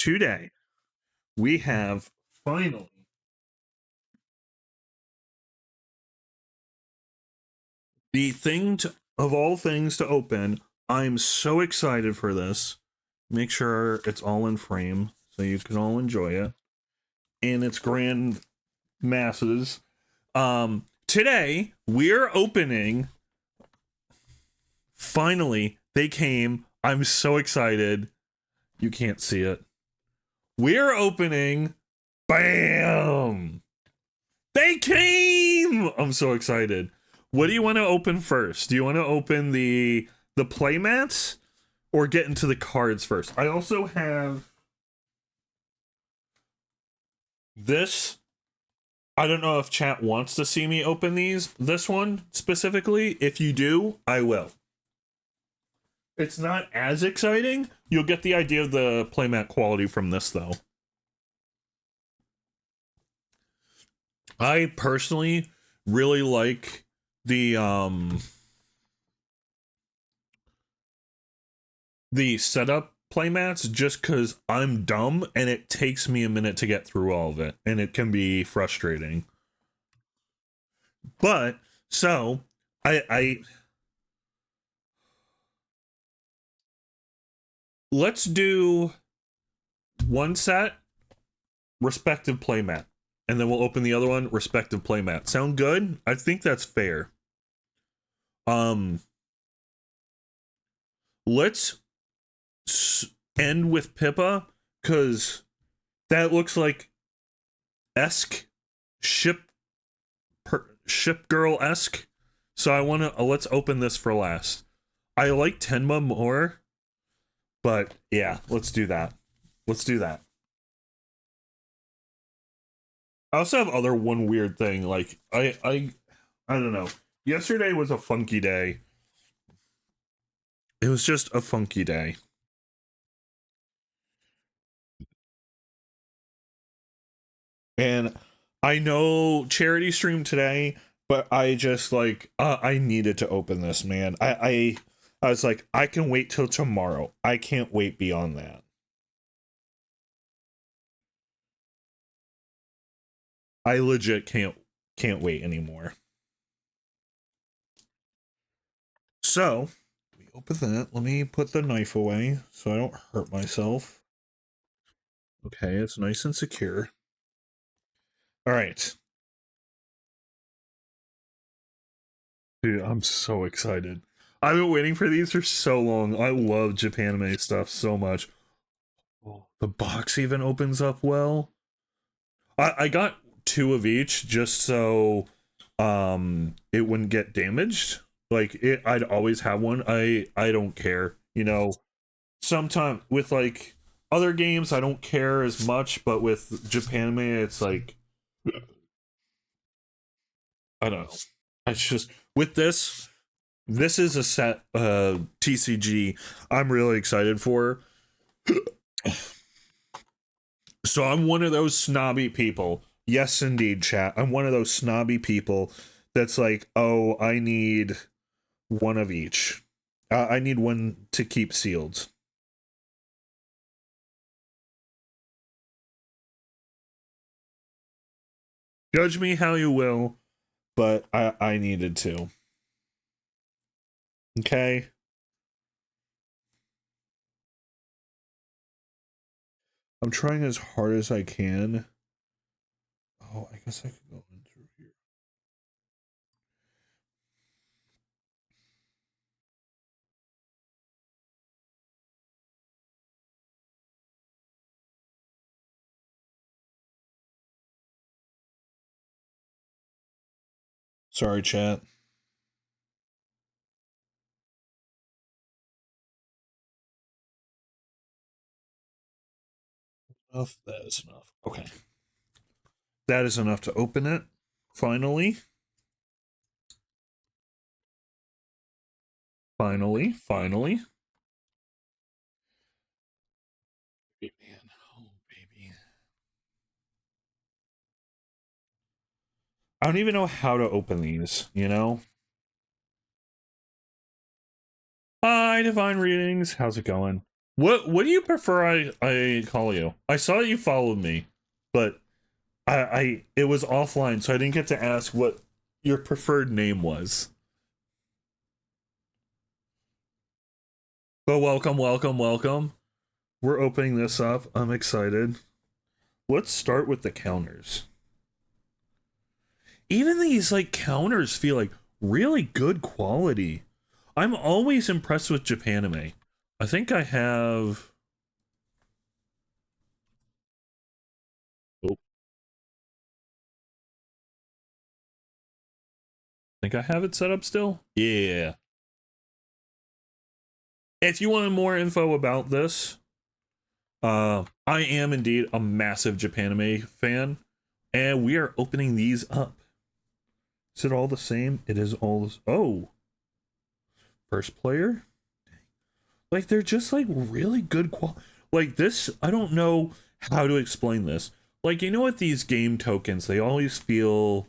today we have finally the thing of all things to open. I'm so excited for this. Make sure it's all in frame so you can all enjoy it in its grand masses. Today we're opening. Finally, they came. I'm so excited. You can't see it. We're opening. Bam! They came! I'm so excited. What do you want to open first? Do you want to open the playmats or get into the cards first? I also have this. I don't know if chat wants to see me open these. This one specifically. If you do, I will. It's not as exciting. You'll get the idea of the playmat quality from this, though. I personally really like the setup playmats just because I'm dumb and it takes me a minute to get through all of it, and it can be frustrating. But so I let's do one set respective playmat, and then we'll open the other one respective playmat. Sound good? I think that's fair. Let's end with Pippa, because that looks like ship girl-esque. So I want to let's open this for last. I like Tenma more, but yeah, let's do that. Let's do that. I also have one weird thing. Like I don't know. Yesterday was a funky day. It was just a funky day. And I know charity stream today, but I just like I needed to open this, man. I was like, I can wait till tomorrow. I can't wait beyond that. I legit can't wait anymore. So let me open that. Let me put the knife away so I don't hurt myself. Okay, it's nice and secure. All right. Dude, I'm so excited. I've been waiting for these for so long. I love japanime stuff so much. Oh, the box even opens up well. I got 2 of each just so it wouldn't get damaged. Like I'd always have one. I don't care. You know, sometimes with like other games I don't care as much, but with japanime it's like I don't know. It's just with this is a set TCG I'm really excited for. So I'm one of those snobby people. Yes, indeed, chat. I'm one of those snobby people that's like, oh, I need one of each. I need one to keep sealed. Judge me how you will, but I needed to. Okay? I'm trying as hard as I can. Oh, I guess I could go in through here. Sorry, chat. Enough. That is enough. Okay. That is enough to open it. Finally. Finally. Finally. Man. Oh, baby. I don't even know how to open these, you know? Hi, Divine Readings. How's it going? What do you prefer I call you? I saw you followed me, but I it was offline, so I didn't get to ask what your preferred name was. But welcome, welcome, welcome. We're opening this up. I'm excited. Let's start with the counters. Even these like counters feel like really good quality. I'm always impressed with japanime. I think I have. Oh, think I have it set up still. Yeah. If you wanted more info about this, I am indeed a massive japanime fan, and we are opening these up. Is it all the same? It is all. Oh, first player. Like they're just like really good quality. Like this, I don't know how to explain this. Like you know what these game tokens? They always feel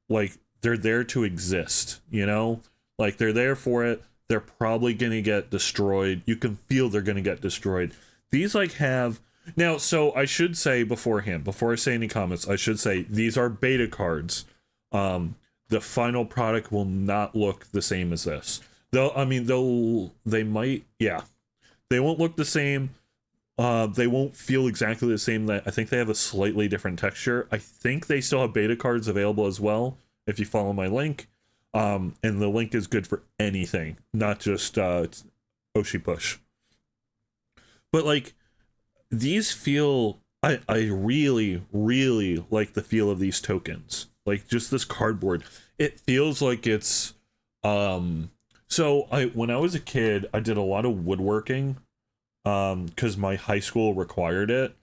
like they're there to exist. You know, like they're there for it. They're probably gonna get destroyed. You can feel they're gonna get destroyed. These like have now. So I should say beforehand, before I say any comments, I should say these are beta cards. The final product will not look the same as this. They might, yeah. They won't look the same. They won't feel exactly the same. That I think they have a slightly different texture. I think they still have beta cards available as well, if you follow my link. And the link is good for anything, not just Oshi Push. But like, these feel, I really, really like the feel of these tokens. Like just this cardboard. It feels like it's, so when I was a kid, I did a lot of woodworking, because my high school required it.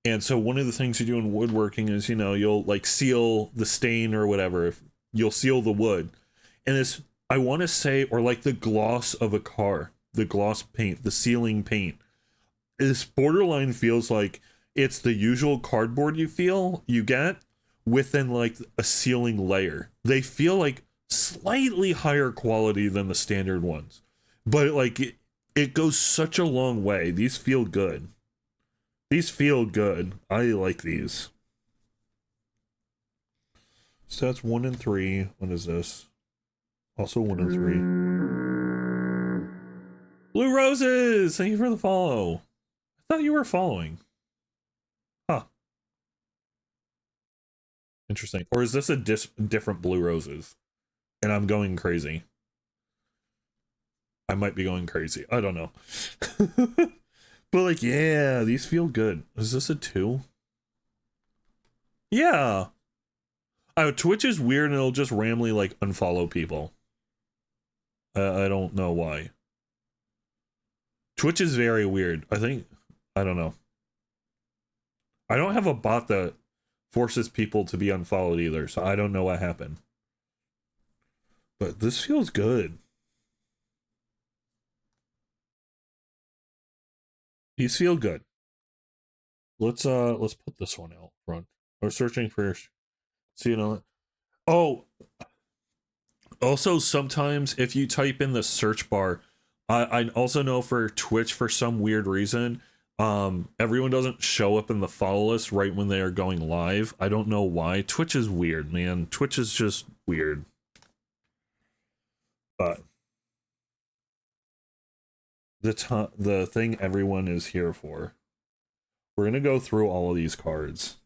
And so one of the things you do in woodworking is, you know, you'll like seal the stain or whatever. You'll seal the wood. And this, I want to say, or like the gloss of a car, the gloss paint, the sealing paint. This borderline feels like it's the usual cardboard you get within like a sealing layer. They feel like slightly higher quality than the standard ones. But like it goes such a long way. These feel good. These feel good. I like these. So that's 1 and 3. What is this? Also 1 and 3. Blue Roses! Thank you for the follow. I thought you were following. Huh. Interesting. Or is this a different Blue Roses? And I'm going crazy. I might be going crazy. I don't know. But like, yeah, these feel good. Is this a 2? Yeah. Twitch is weird and it'll just randomly like unfollow people. I don't know why. Twitch is very weird. I don't know. I don't have a bot that forces people to be unfollowed either, so I don't know what happened. But this feels good. These feel good. Let's put this one out front. We're searching for, so you know. Oh, also sometimes if you type in the search bar, I also know for Twitch, for some weird reason, everyone doesn't show up in the follow list right when they are going live. I don't know why. Twitch is weird, man. Twitch is just weird. But the thing everyone is here for. We're gonna go through all of these cards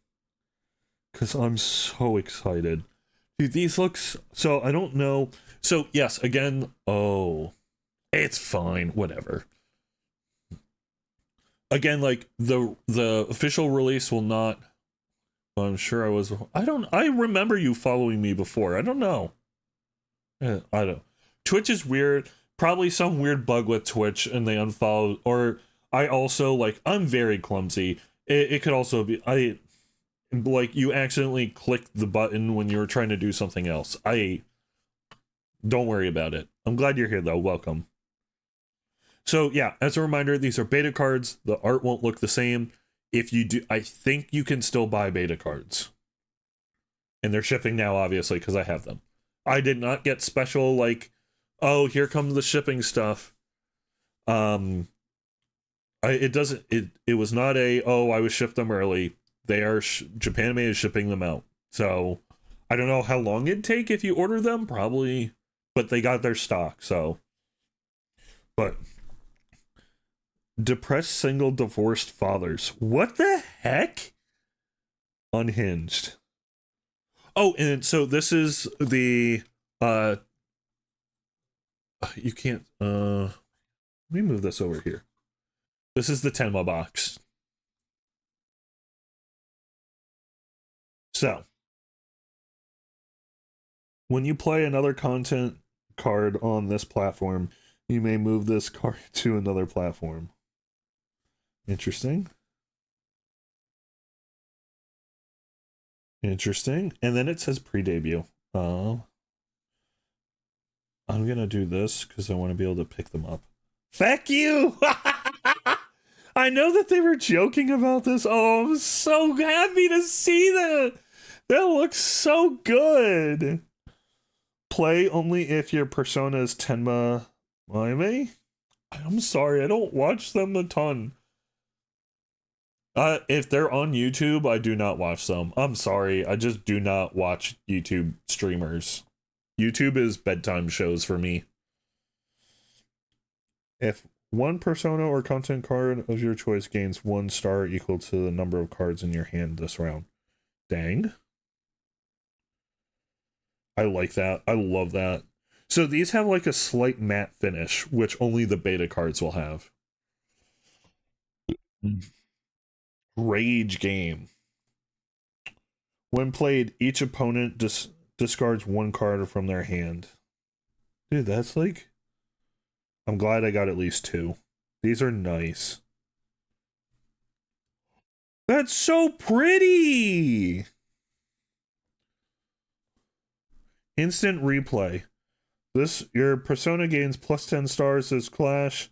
because I'm so excited. Dude, these looks so. I don't know. So yes, again. Oh, it's fine. Whatever. Again, like the official release will not. I'm sure I was. I remember you following me before. I don't know. I don't. Twitch is weird. Probably some weird bug with Twitch, and they unfollowed. Or I also like. I'm very clumsy. It could also be like you accidentally clicked the button when you were trying to do something else. Don't worry about it. I'm glad you're here though. Welcome. So yeah, as a reminder, these are beta cards. The art won't look the same. If you do, I think you can still buy beta cards. And they're shipping now, obviously, because I have them. I did not get special, like, oh, here comes the shipping stuff. it doesn't it was not a, oh, I was shipped them early. They are Japanime is shipping them out. So I don't know how long it'd take if you order them, probably, but they got their stock. So, but depressed single divorced fathers. What the heck? Unhinged. Oh, and so this is the you can't let me move this over here. This is the Tenma box. So when you play another content card on this platform, you may move this card to another platform. Interesting. Interesting. And then it says pre-debut. I'm gonna do this because I want to be able to pick them up. Fuck you! I know that they were joking about this. Oh, I'm so happy to see that. That looks so good. Play only if your persona is Tenma Maime. I'm sorry, I don't watch them a ton. If they're on YouTube, I do not watch them. I'm sorry, I just do not watch YouTube streamers. YouTube is bedtime shows for me. If one persona or content card of your choice gains 1 star equal to the number of cards in your hand this round. Dang. I like that. I love that. So these have like a slight matte finish, which only the beta cards will have. Rage game. When played, each opponent discards 1 card from their hand. Dude, that's like... I'm glad I got at least 2. These are nice. That's so pretty! Instant replay. Your persona gains plus 10 stars this clash,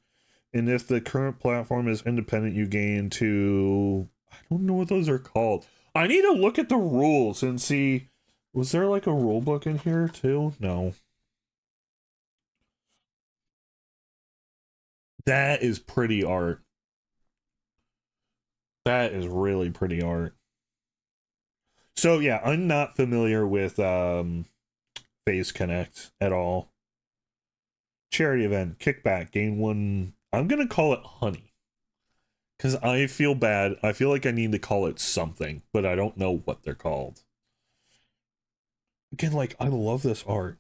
and if the current platform is independent, you gain to... I don't know what those are called. I need to look at the rules and see... Was there like a rule book in here too? No. That is pretty art. That is really pretty art. So yeah, I'm not familiar with Phase Connect at all. Charity event, kickback, gain 1. I'm gonna call it honey. Because I feel bad. I feel like I need to call it something, but I don't know what they're called. Again, like, I love this art.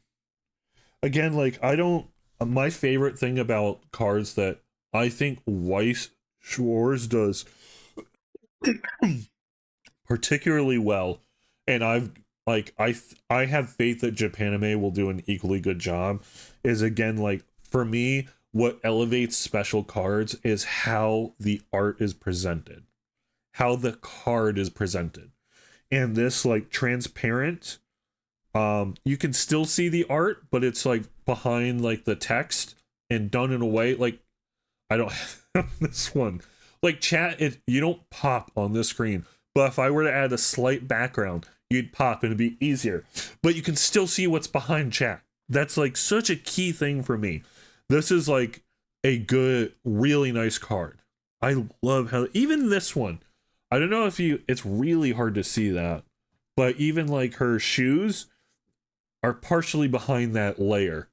Again, like, I don't... My favorite thing about cards that I think Weiss Schwarz does particularly well, and I have faith that Japanime will do an equally good job, is again, like, for me, what elevates special cards is how the art is presented, how the card is presented. And this, like, transparent, you can still see the art, but it's like behind like the text and done in a way like I don't have this one. Like chat, you don't pop on this screen, but if I were to add a slight background, you'd pop and it'd be easier. But you can still see what's behind chat. That's like such a key thing for me. This is like a good, really nice card. I love how even this one. I don't know if it's really hard to see that, but even like her shoes are partially behind that layer,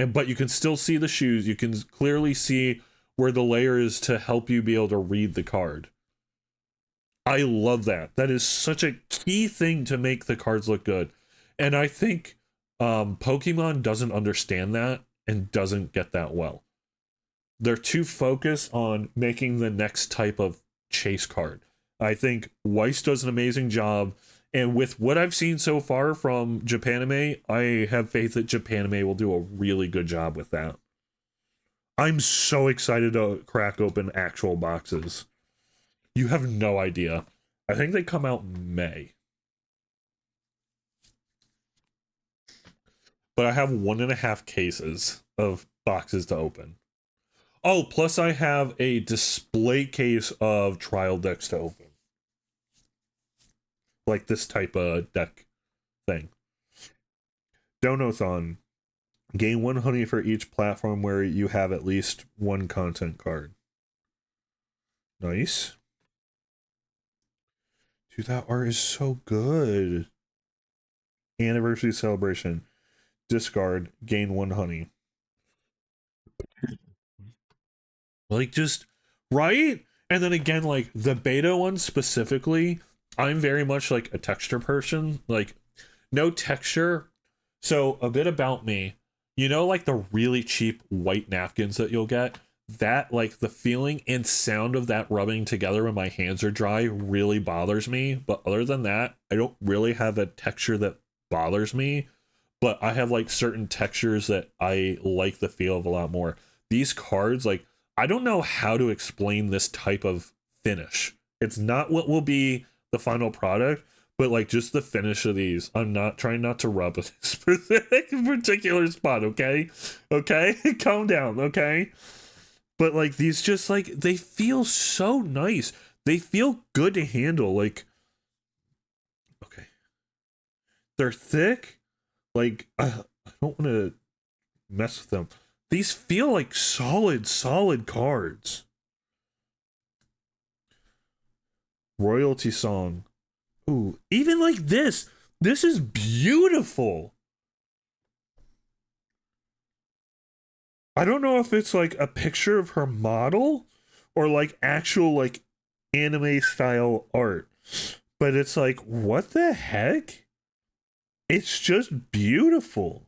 but you can still see the shoes. You can clearly see where the layer is to help you be able to read the card. I love that. That is such a key thing to make the cards look good, and I think Pokemon doesn't understand that and doesn't get that well. They're too focused on making the next type of chase card. I think Weiss does an amazing job. And with what I've seen so far from Japanime, I have faith that Japanime will do a really good job with that. I'm so excited to crack open actual boxes. You have no idea. I think they come out in May. But I have 1.5 cases of boxes to open. Oh, plus I have a display case of trial decks to open. Like this type of deck thing. Donothon. Gain 1 honey for each platform where you have at least 1 content card. Nice. Dude, that art is so good. Anniversary celebration. Discard. Gain 1 honey. Like, just, right? And then again, like, the beta one specifically, I'm very much like a texture person. Like, no texture. So, a bit about me. You know, like the really cheap white napkins that you'll get? That, like, the feeling and sound of that rubbing together when my hands are dry really bothers me. But other than that, I don't really have a texture that bothers me. But I have, like, certain textures that I like the feel of a lot more. These cards, like, I don't know how to explain this type of finish. It's not what will be the final product, but like just the finish of these. I'm not trying not to rub a specific particular spot, okay? Okay? Calm down, okay? But like these just like they feel so nice. They feel good to handle. Like, okay. They're thick. Like I don't want to mess with them. These feel like solid cards. Royalty song. Ooh, even like this. This is beautiful. I don't know if it's like a picture of her model or like actual like anime style art. But it's like, what the heck? It's just beautiful.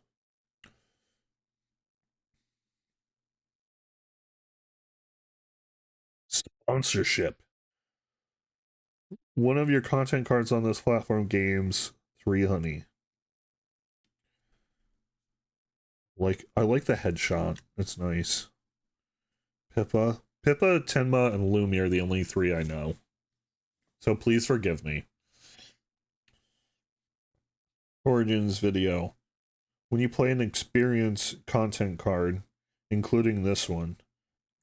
Sponsorship. One of your content cards on this platform games 3 honey. Like, I like the headshot. It's nice. Pippa, Tenma, and Lumi are the only 3 I know. So please forgive me. Origins video. When you play an experience content card, including this one,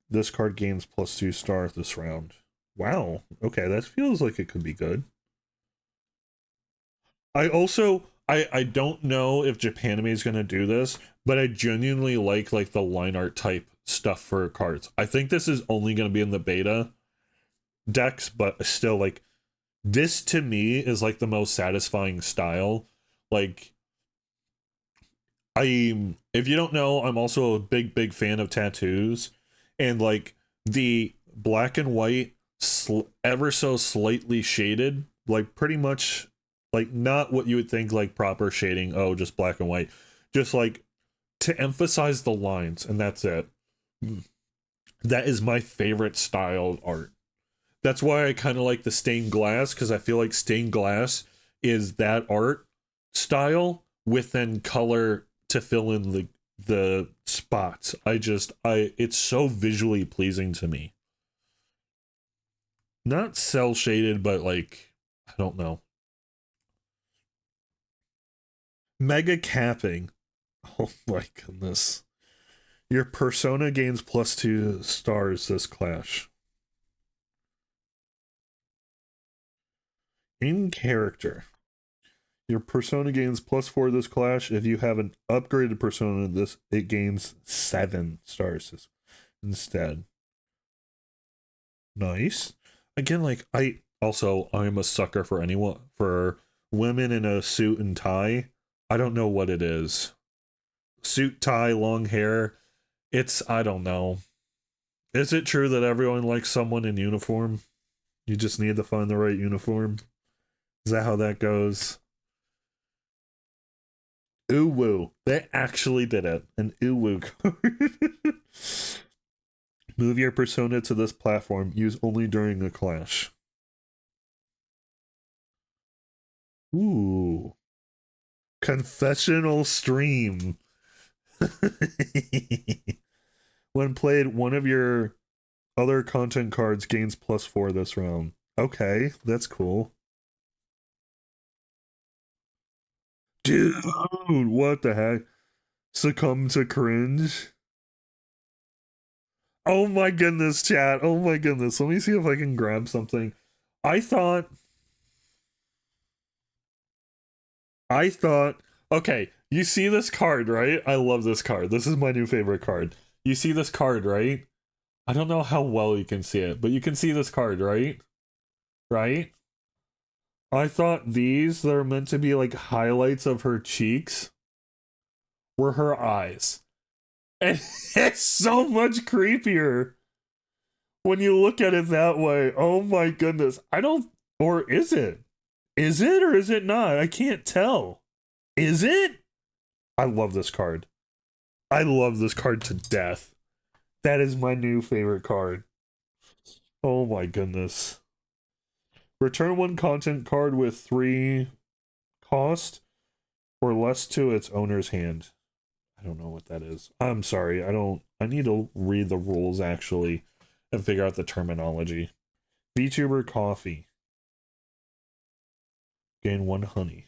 this card gains +2 star this round. Wow. Okay, that feels like it could be good. I also I don't know if Japanime is gonna do this, but I genuinely like the line art type stuff for cards. I think this is only gonna be in the beta decks, but still like this to me is like the most satisfying style. Like if you don't know, I'm also a big fan of tattoos, and like the black and white ever so slightly shaded, like pretty much like not what you would think like proper shading, oh just black and white, just like to emphasize the lines, and that's it. That is my favorite style of art. That's why I kind of like the stained glass, because I feel like stained glass is that art style with then color to fill in the spots. I it's so visually pleasing to me. Not cell shaded, but like I don't know. Mega capping. Oh my goodness. Your persona gains +2 stars this clash. In character. Your persona gains +4 this clash. If you have an upgraded persona, this it gains 7 stars instead. Nice. Again, like I'm a sucker for anyone for women in a suit and tie. I don't know what it is. Suit, tie, long hair. I don't know. Is it true that everyone likes someone in uniform? You just need to find the right uniform. Is that how that goes? Ooh woo. They actually did it. An ooh woo card. Move your persona to this platform. Use only during a clash. Ooh. Confessional stream. When played, one of your other content cards gains +4 this round. Okay, that's cool. Dude, what the heck? Succumb to cringe? Oh my goodness, chat. Oh my goodness. Let me see if I can grab something. I thought I thought, okay, you see this card, right? I love this card. This is my new favorite card. You see this card, right? I don't know how well you can see it, but you can see this card, right? Right? I thought these that are meant to be like highlights of her cheeks were her eyes. And it's so much creepier when you look at it that way. Oh my goodness. I don't, or is it? Is it or is it not? I can't tell. Is it? I love this card. I love this card to death. That is my new favorite card. Oh my goodness. Return one content card with 3 cost or less to its owner's hand. I don't know what that is. I'm sorry. I need to read the rules actually and figure out the terminology. VTuber coffee. Gain 1 honey.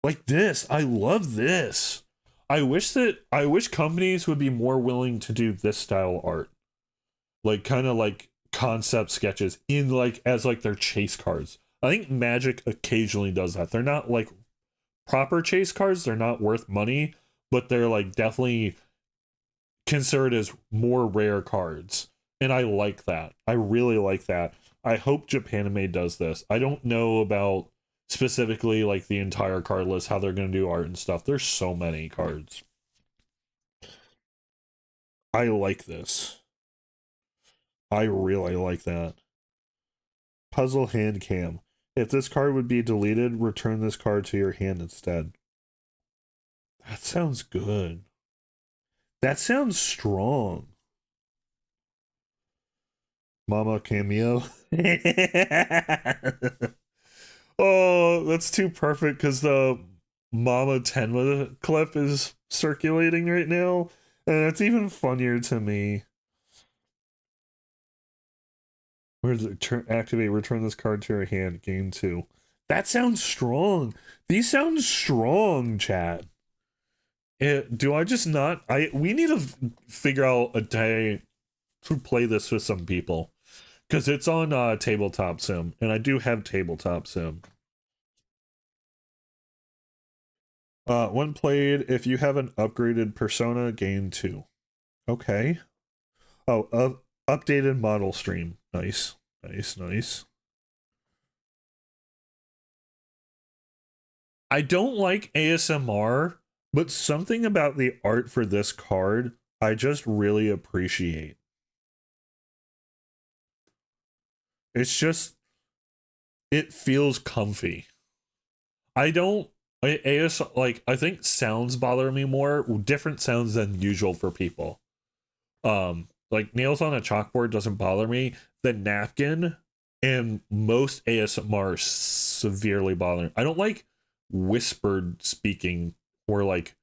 Like this. I love this. I wish companies would be more willing to do this style art. Like kind of like concept sketches in like as like their chase cards. I think Magic occasionally does that. They're not like proper chase cards, they're not worth money, but they're like definitely considered as more rare cards. And I like that. I really like that. I hope Japanime does this. I don't know about specifically like the entire card list, how they're going to do art and stuff. There's so many cards. I like this. I really like that. Puzzle hand cam. If this card would be deleted, return this card to your hand instead. That sounds good. That sounds strong. Mama cameo. Oh, that's too perfect because the Mama Tenma clip is circulating right now. And that's even funnier to me. Where's it? Activate, return this card to your hand, game 2. That sounds strong. These sound strong, chat. Do I just not? We need to figure out a day to play this with some people. Because it's on Tabletop Sim, and I do have Tabletop Sim. When played, if you have an upgraded persona, gain 2. Okay. Oh, updated model stream. Nice. Nice, nice. I don't like ASMR, but something about the art for this card I just really appreciate. It's just, it feels comfy. I don't, I think sounds bother me more, different sounds than usual for people. Like nails on a chalkboard doesn't bother me. The napkin and most ASMR severely bother me. I don't like whispered speaking or like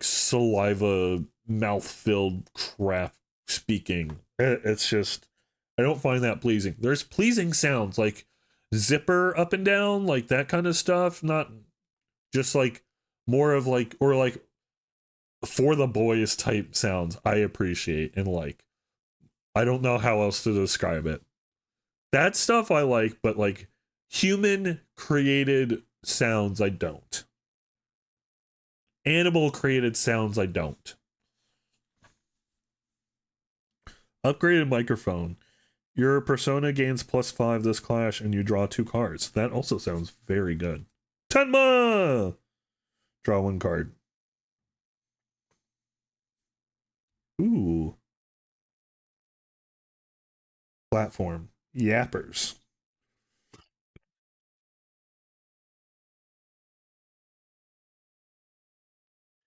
saliva mouth filled crap speaking. It's just, I don't find that pleasing. There's pleasing sounds like zipper up and down, like that kind of stuff, not just like more of like, or like for the boys type sounds I appreciate and like. I don't know how else to describe it. That stuff I like, but like human created sounds I don't. Animal created sounds I don't. Upgraded microphone. Your persona gains +5 this clash and you draw 2 cards. That also sounds very good. Tenma! Draw 1 card. Ooh. Platform. Yappers.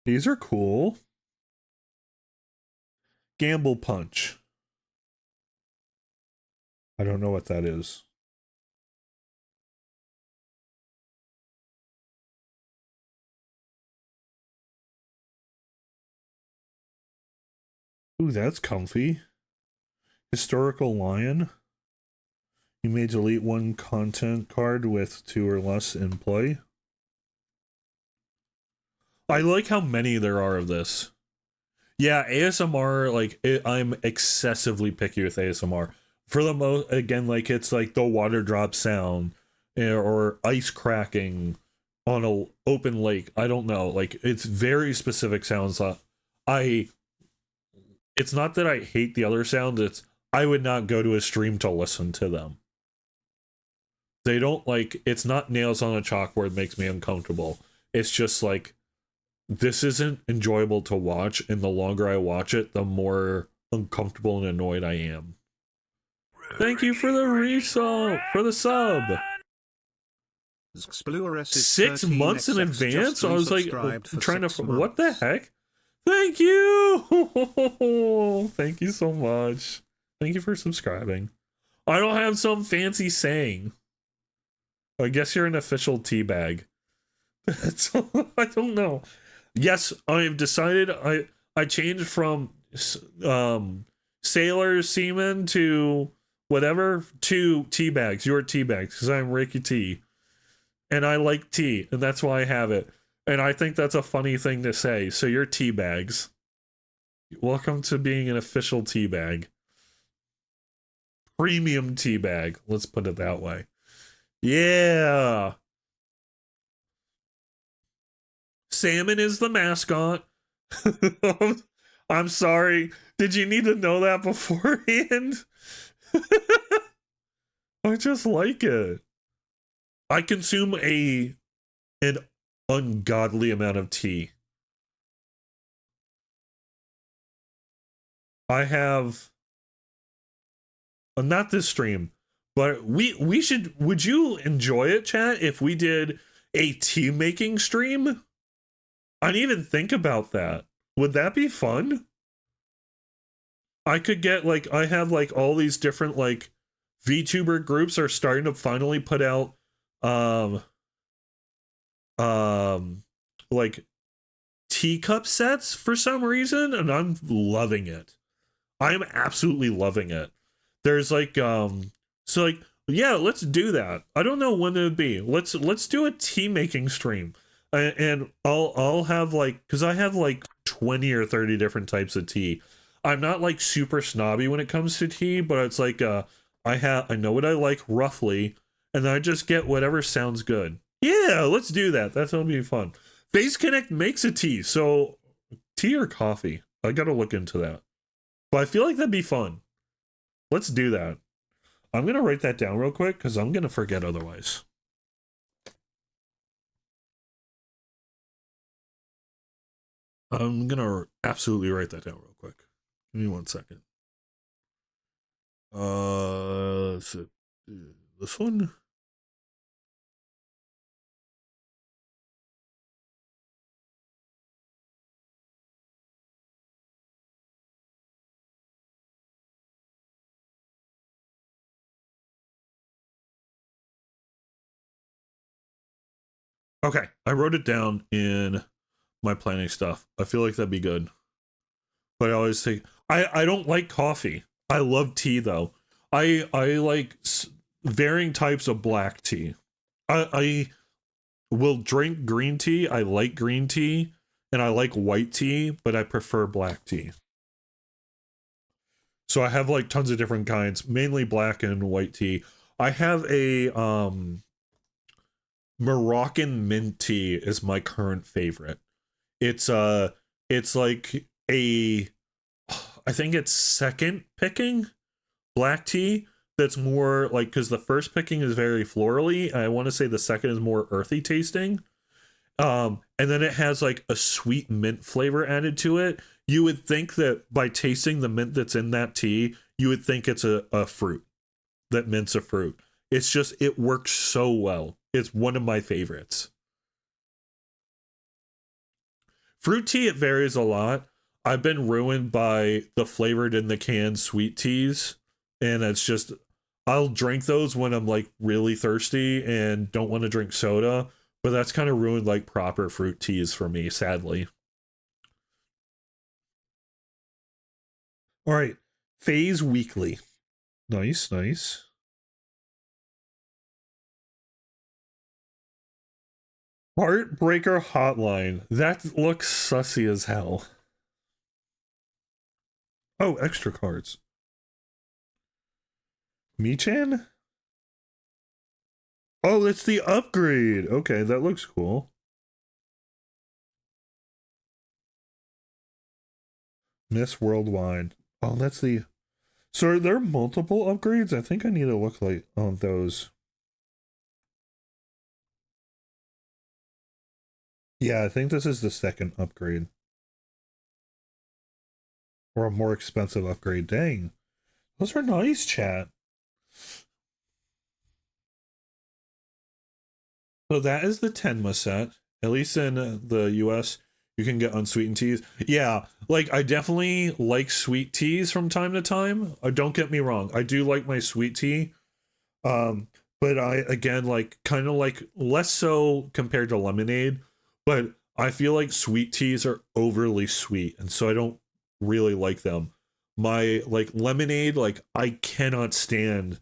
These are cool. Gamble Punch. I don't know what that is. Ooh, that's comfy. Historical Lion. You may delete 1 content card with 2 or less in play. I like how many there are of this. Yeah, ASMR, like, I'm excessively picky with ASMR. For the most, again, like, it's like the water drop sound or ice cracking on an open lake. I don't know. Like, it's very specific sounds I it's not that I hate the other sounds, it's I would not go to a stream to listen to them. They don't like, it's not nails on a chalkboard makes me uncomfortable. It's just like, this isn't enjoyable to watch, and the longer I watch it, the more uncomfortable and annoyed I am. Thank you for the resub, for the sub. 6 months in advance? I was like trying to, what the heck? Thank you! Thank you so much. Thank you for subscribing. I don't have some fancy saying. I guess you're an official teabag. I don't know. Yes, I've decided I changed from sailor seaman to whatever to teabags. You're teabags because I'm Ricky T. And I like tea, and that's why I have it. And I think that's a funny thing to say. So you're teabags. Welcome to being an official teabag. Premium teabag. Let's put it that way. Yeah. Salmon is the mascot. I'm sorry. Did you need to know that beforehand? I just like it. I consume an ungodly amount of tea. I have not this stream, but we should, would you enjoy it, chat, if we did a tea making stream? I didn't even think about that. Would that be fun? I could get like, I have like all these different like VTuber groups are starting to finally put out like teacup sets for some reason, and I'm loving it. I'm absolutely loving it. There's like so like, yeah, let's do that. I don't know when it would be. Let's do a tea making stream. And I'll have like, because I have like 20 or 30 different types of tea. I'm not like super snobby when it comes to tea, but it's like I know what I like roughly, and then I just get whatever sounds good. Yeah, let's do that. That's gonna be fun. Face Connect makes a tea, so tea or coffee? I gotta look into that. But I feel like that'd be fun. Let's do that. I'm gonna write that down real quick because I'm gonna forget otherwise. I'm gonna absolutely write that down real quick. Give me 1 second. So, this one? Okay, I wrote it down in my planning stuff. I feel like that'd be good. But I always think I don't like coffee. I love tea though. I like varying types of black tea. I will drink green tea. I like green tea, and I like white tea, but I prefer black tea. So I have like tons of different kinds, mainly black and white tea. I have a Moroccan mint tea is my current favorite. It's like a, I think it's second picking black tea that's more like, because the first picking is very florally. I want to say the second is more earthy tasting. And then it has like a sweet mint flavor added to it. You would think that by tasting the mint that's in that tea, you would think it's a fruit, that mint's a fruit. It's just, it works so well. It's one of my favorites. Fruit tea, it varies a lot. I've been ruined by the flavored in the can sweet teas, and it's just, I'll drink those when I'm like really thirsty and don't want to drink soda, but that's kind of ruined like proper fruit teas for me, sadly. All right, Phase Weekly. Nice, nice. Heartbreaker Hotline. That looks sussy as hell. Oh, extra cards. Michan? Oh, it's the upgrade. Okay, that looks cool. Miss Worldwide. Oh, that's the. So are there multiple upgrades? I think I need to look like on those. Yeah, I think this is the second upgrade. Or a more expensive upgrade. Dang. Those are nice, chat. So that is the Tenma set. At least in the US, you can get unsweetened teas. Yeah, like I definitely like sweet teas from time to time. Don't get me wrong. I do like my sweet tea. Um, but I again like kind of like less so compared to lemonade, but I feel like sweet teas are overly sweet, and so I don't really like them. My like lemonade, like I cannot stand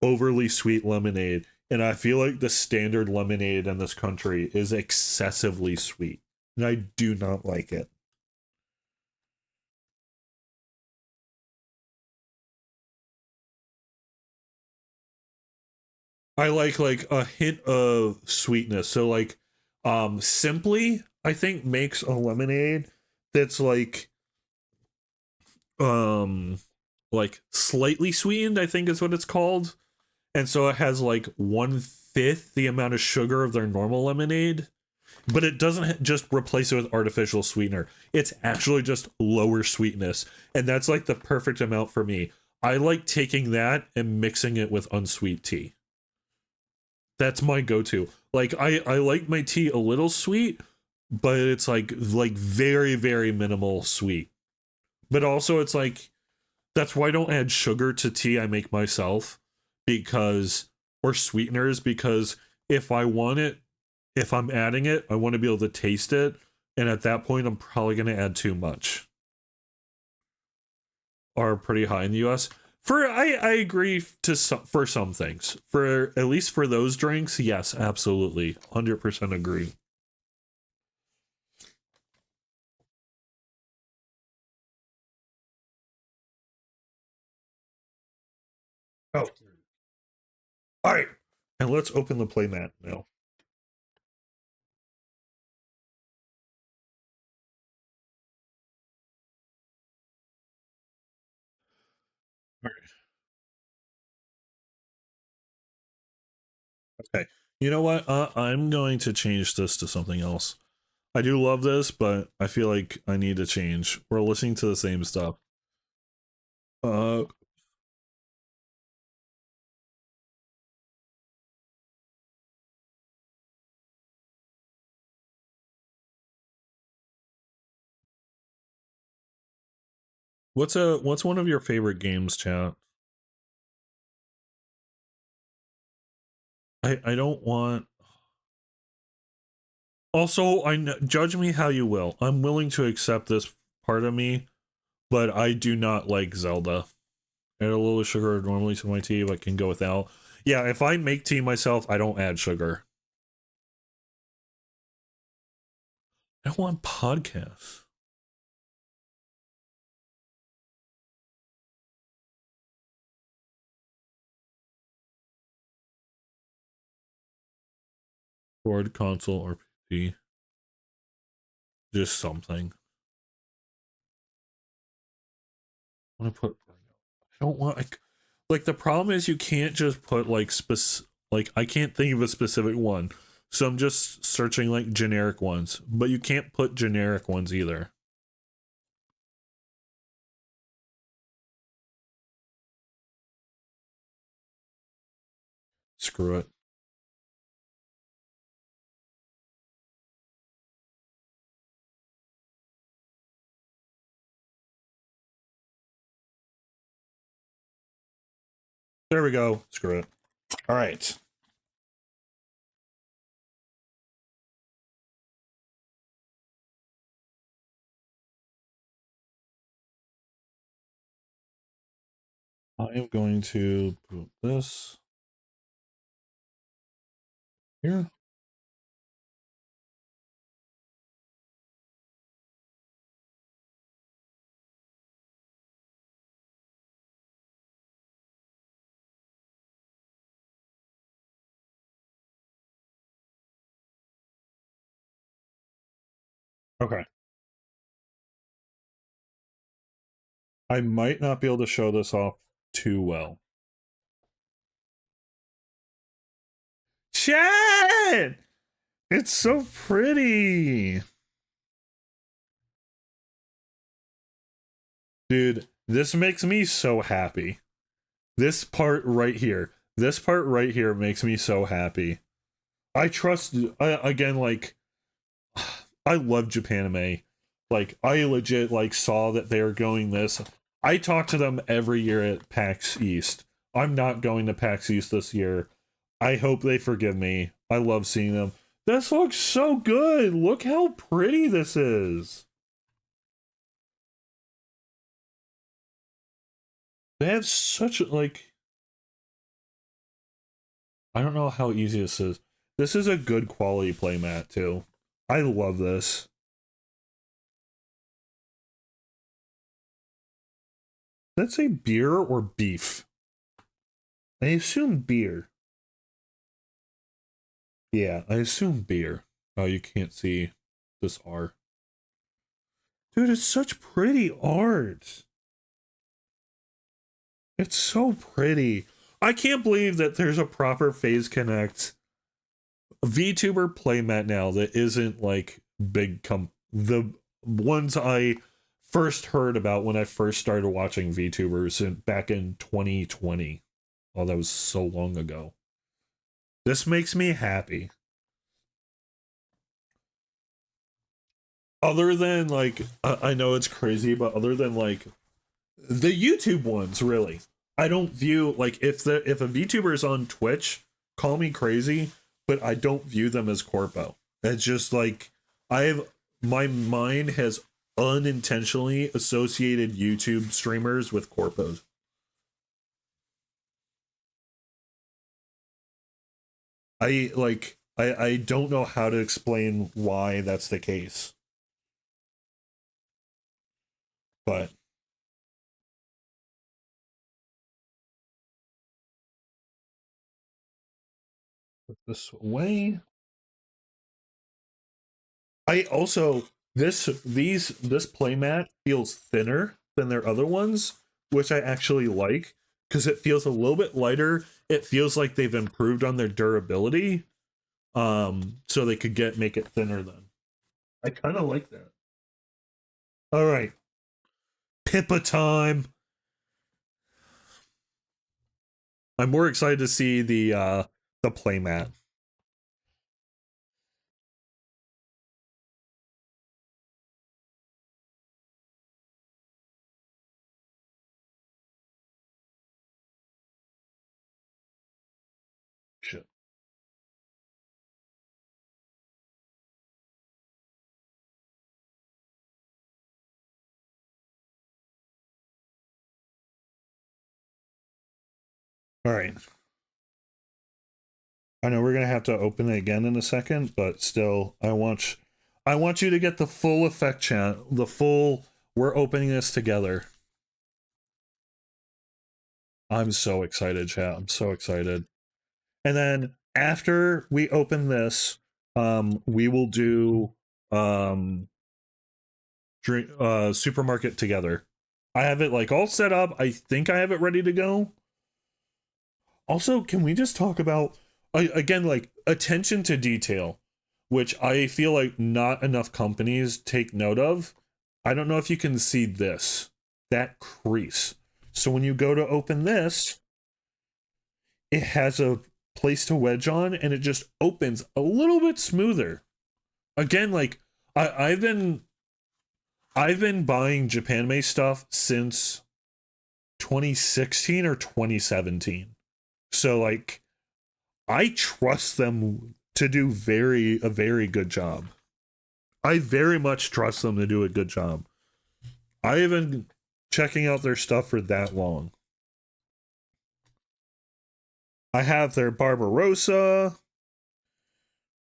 overly sweet lemonade, and I feel like the standard lemonade in this country is excessively sweet, and I do not like it. I like a hint of sweetness. So Simply I think makes a lemonade that's um like slightly sweetened, I think is what it's called. And so it has like 1/5 the amount of sugar of their normal lemonade, but it doesn't just replace it with artificial sweetener. It's actually just lower sweetness. And that's like the perfect amount for me. I like taking that and mixing it with unsweet tea. That's my go-to. Like I like my tea a little sweet, but it's like very very minimal sweet. But also it's like that's why I don't add sugar to tea I make myself, because or sweeteners, because if I want it, if I'm adding it, I want to be able to taste it, and at that point I'm probably going to add too much. Are pretty high in the US. For I agree to some, for some things. For at least for those drinks, yes, absolutely. 100% agree. Oh. All right. And let's open the playmat now. All right. Okay. You know what? I'm going to change this to something else. I do love this, but I feel like I need to change. We're listening to the same stuff. Uh, what's one of your favorite games, chat? I don't want. Also, judge me how you will. I'm willing to accept this part of me, but I do not like Zelda. Add a little sugar normally to my tea, but can go without. Yeah, if I make tea myself, I don't add sugar. I don't want podcasts. Board, console, or PC. Just something. I want to put. I don't want like the problem is you can't just put like I can't think of a specific one. So I'm just searching like generic ones, but you can't put generic ones either. Screw it. There we go. Screw it. All right. I am going to put this here. Okay. I might not be able to show this off too well. Chat! It's so pretty. Dude, this makes me so happy. This part right here. This part right here makes me so happy. I trust, again, like, I love Japanime. Like, I legit, like, saw that they are going this. I talk to them every year at PAX East. I'm not going to PAX East this year. I hope they forgive me. I love seeing them. This looks so good. Look how pretty this is. They have such, like, I don't know how easy this is. This is a good quality playmat, too. I love this. Let's say beer or beef. I assume beer. Yeah, I assume beer. Oh, you can't see this R. Dude, it's such pretty art. It's so pretty. I can't believe that there's a proper Phase Connect VTuber playmat now that isn't like the ones I first heard about when I first started watching VTubers back in 2020. Oh, that was so long ago. This makes me happy. Other than like, I know it's crazy, but other than like the YouTube ones, really, I don't view like if a VTuber is on Twitch, call me crazy, but I don't view them as corpo. It's just like my mind has unintentionally associated YouTube streamers with corpos. I don't know how to explain why that's the case. But put this away. I also this playmat feels thinner than their other ones, which I actually like because it feels a little bit lighter. It feels like they've improved on their durability, so they could make it thinner. Then I kind of like that. All right, Pippa time. I'm more excited to see the playmat. Shit. All right. I know we're gonna have to open it again in a second, but still, I want you to get the full effect, chat. The full. We're opening this together. I'm so excited, chat. I'm so excited. And then after we open this, we will do drink supermarket together. I have it like all set up. I think I have it ready to go. Also, can we just talk about again like attention to detail, which I feel like not enough companies take note of. I don't know if you can see that crease. So when you go to open this, it has a place to wedge on and it just opens a little bit smoother. Again, like I've been buying Japanime stuff since 2016 or 2017. So like I trust them to do a very good job. I very much trust them to do a good job. I have been checking out their stuff for that long. I have their Barbarossa,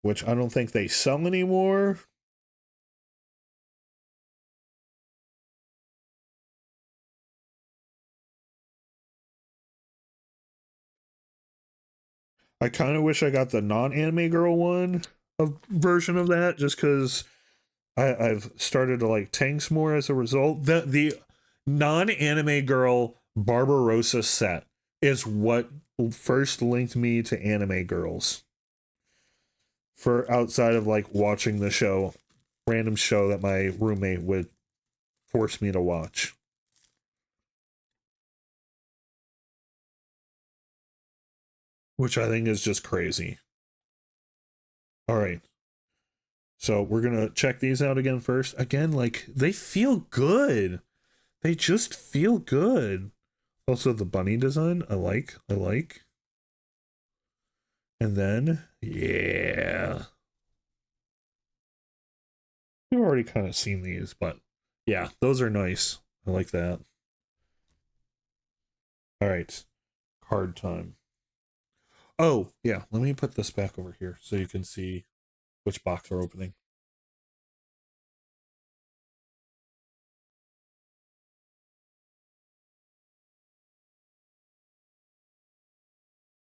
which I don't think they sell anymore. I kind of wish I got the non-anime girl one version of that, just because I've started to like tanks more as a result. Non-anime girl Barbarossa set is what first linked me to anime girls. For outside of like watching the show, random show that my roommate would force me to watch. Which I think is just crazy. All right. So we're going to check these out again first. Again, like they feel good. They just feel good. Also the bunny design, I like. I like. And then, yeah. We've already kind of seen these, but yeah, those are nice. I like that. All right. Card time. Oh, yeah. Let me put this back over here so you can see which box we're opening.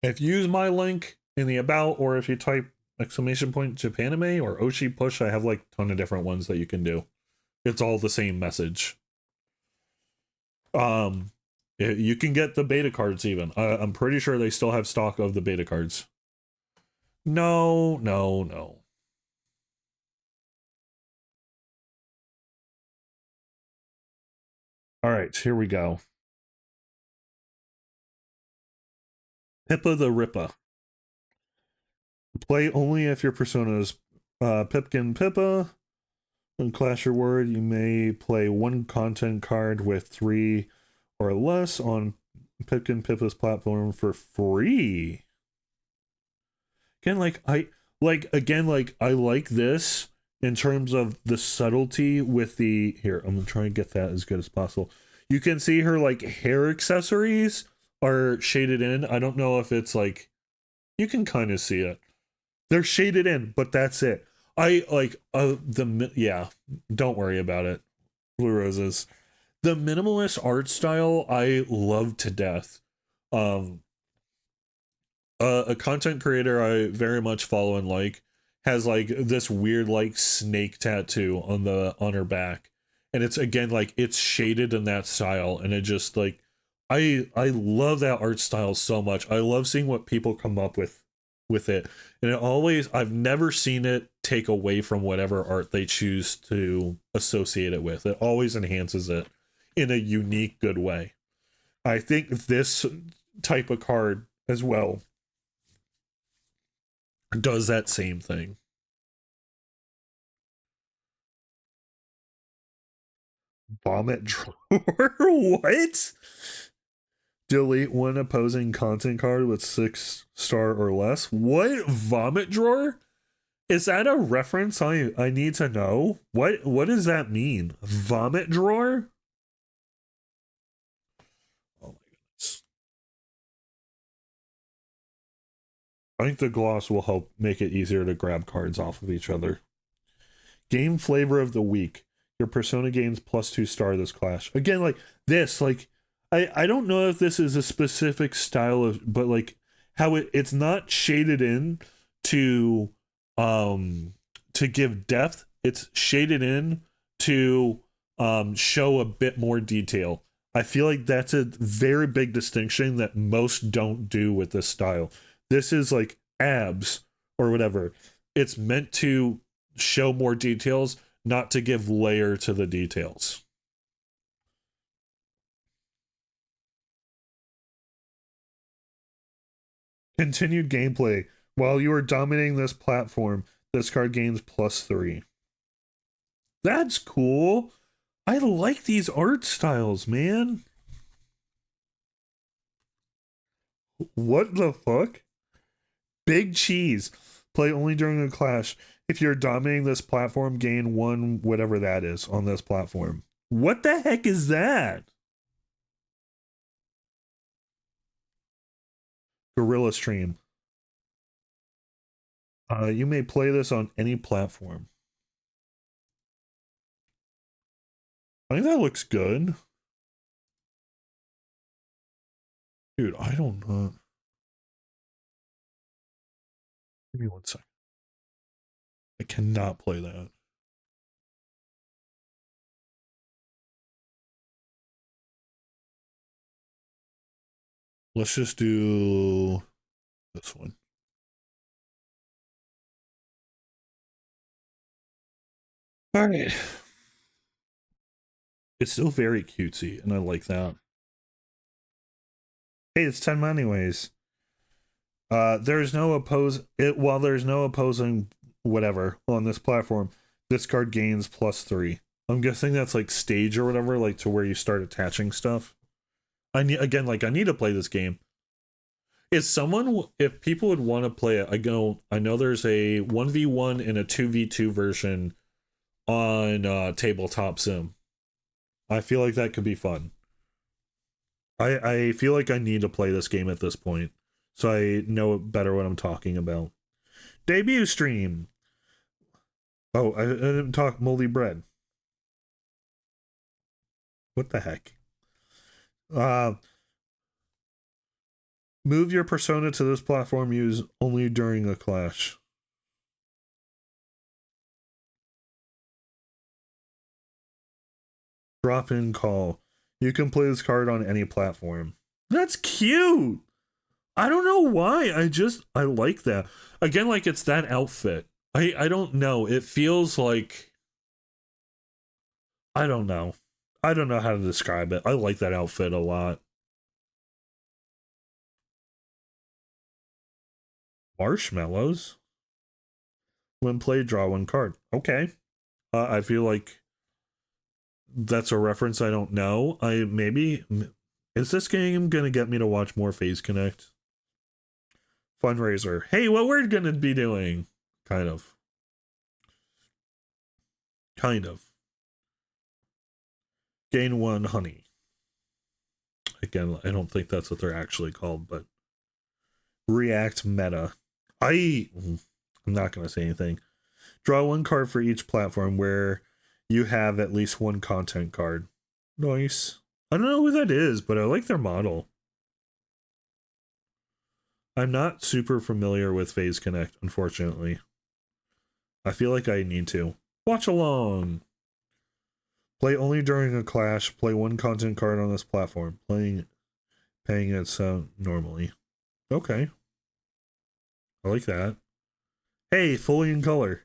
If you use my link in the about, or if you type exclamation point japanime or Oshi Push, I have like a ton of different ones that you can do. It's all the same message. Um, you can get the beta cards even. I'm pretty sure they still have stock of the beta cards. No, no, no. All right, here we go. Pippa the Rippa. Play only if your persona is Pipkin Pippa. In Clash Reward, you may play one content card with 3 or less on Pipkin Pippa's platform for free. Again, I like this in terms of the subtlety with the here. I'm gonna try and get that as good as possible. You can see her like hair accessories are shaded in. I don't know if it's like you can kind of see it. They're shaded in, but that's it. I like yeah. Don't worry about it. Blue Roses. The minimalist art style I love to death. Um, a content creator I very much follow and like has like this weird like snake tattoo on her back, and it's again like it's shaded in that style, and it just like I love that art style so much. I love seeing what people come up with it, and it always I've never seen it take away from whatever art they choose to associate it with. It always enhances it in a unique good way. I think this type of card as well does that same thing. Vomit drawer? What? Delete one opposing content card with 6-star or less. What? Vomit drawer? Is that a reference I need to know? What does that mean? Vomit drawer? Oh my goodness. I think the gloss will help make it easier to grab cards off of each other. Game flavor of the week. Your persona gains +2 star this clash. Again, like this, like I don't know if this is a specific style of, but like how it's not shaded in to to give depth. It's shaded in to show a bit more detail. I feel like that's a very big distinction that most don't do with this style. This is like abs or whatever. It's meant to show more details, not to give layer to the details. Continued gameplay. While you are dominating this platform, this card gains +3. That's cool. I like these art styles, man. What the fuck? Big cheese. Play only during a clash. If you're dominating this platform, gain 1, whatever that is, on this platform. What the heck is that? Gorilla Stream. You may play this on any platform. I think that looks good. Dude, I don't know. Give me 1 second. I cannot play that. Let's just do this one. All right. It's still very cutesy, and I like that. Hey, it's 10 anyways. There's no while there's no opposing whatever on this platform, this card gains +3. I'm guessing that's like stage or whatever, like to where you start attaching stuff. I need again, like I need to play this game. If people would want to play it, I know there's a 1v1 and a 2v2 version on Tabletop Sim. I feel like that could be fun. I feel like I need to play this game at this point, so I know better what I'm talking about. Debut stream. Oh, I didn't talk moldy bread. What the heck? Uh, move your persona to this platform. Use only during a clash. Drop in call. You can play this card on any platform. That's cute. I don't know why. I like that. Again, like it's that outfit. I don't know. It feels like I don't know. I don't know how to describe it. I like that outfit a lot. Marshmallows. When played, draw one card. Okay. I feel like that's a reference I don't know. Is this game gonna get me to watch more Phase Connect? Fundraiser. Hey, what we're gonna be doing? Kind of. Kind of. Gain 1 honey. Again, I don't think that's what they're actually called, but React meta. I'm not gonna say anything. Draw one card for each platform where you have at least one content card. Nice. I don't know who that is, but I like their model. I'm not super familiar with Phase Connect, unfortunately. I feel like I need to. Watch along. Play only during a clash. Play one content card on this platform. Paying it normally. Okay. I like that. Hey, fully in color.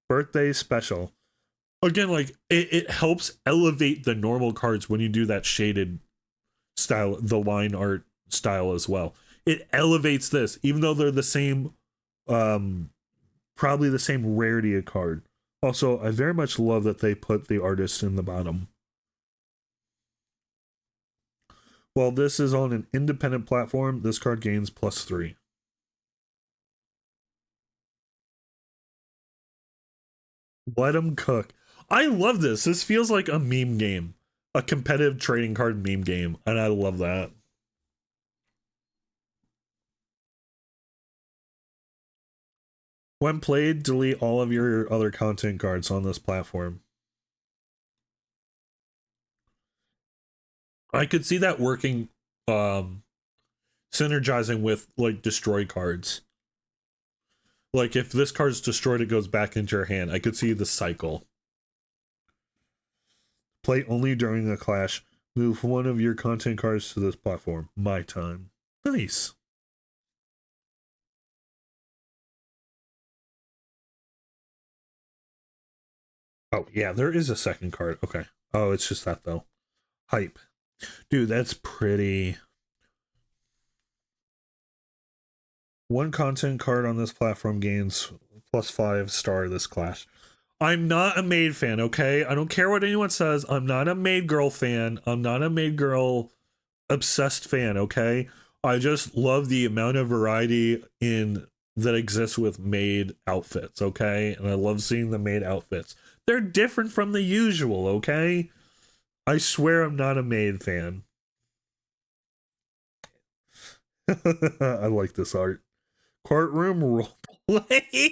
Birthday special. Again, like it helps elevate the normal cards when you do that shaded style, the line art style as well. It elevates this, even though they're the same, probably the same rarity of card. Also, I very much love that they put the artist in the bottom. While this is on an independent platform, this card gains +3. Let them cook. I love this. This feels like a meme game, a competitive trading card meme game, and I love that. When played, delete all of your other content cards on this platform. I could see that working, synergizing with like destroy cards. Like if this card's destroyed, it goes back into your hand. I could see the cycle. Play only during a clash. Move one of your content cards to this platform. My time. Nice. Oh, yeah, there is a second card. Okay. Oh, it's just that, though. Hype. Dude, that's pretty. One content card on this platform gains +5 star this clash. I'm not a maid fan, okay? I don't care what anyone says. I'm not a maid girl fan. I'm not a maid girl obsessed fan, okay? I just love the amount of variety in that exists with maid outfits, okay? And I love seeing the maid outfits. They're different from the usual, okay? I swear I'm not a maid fan. I like this art. Courtroom roleplay.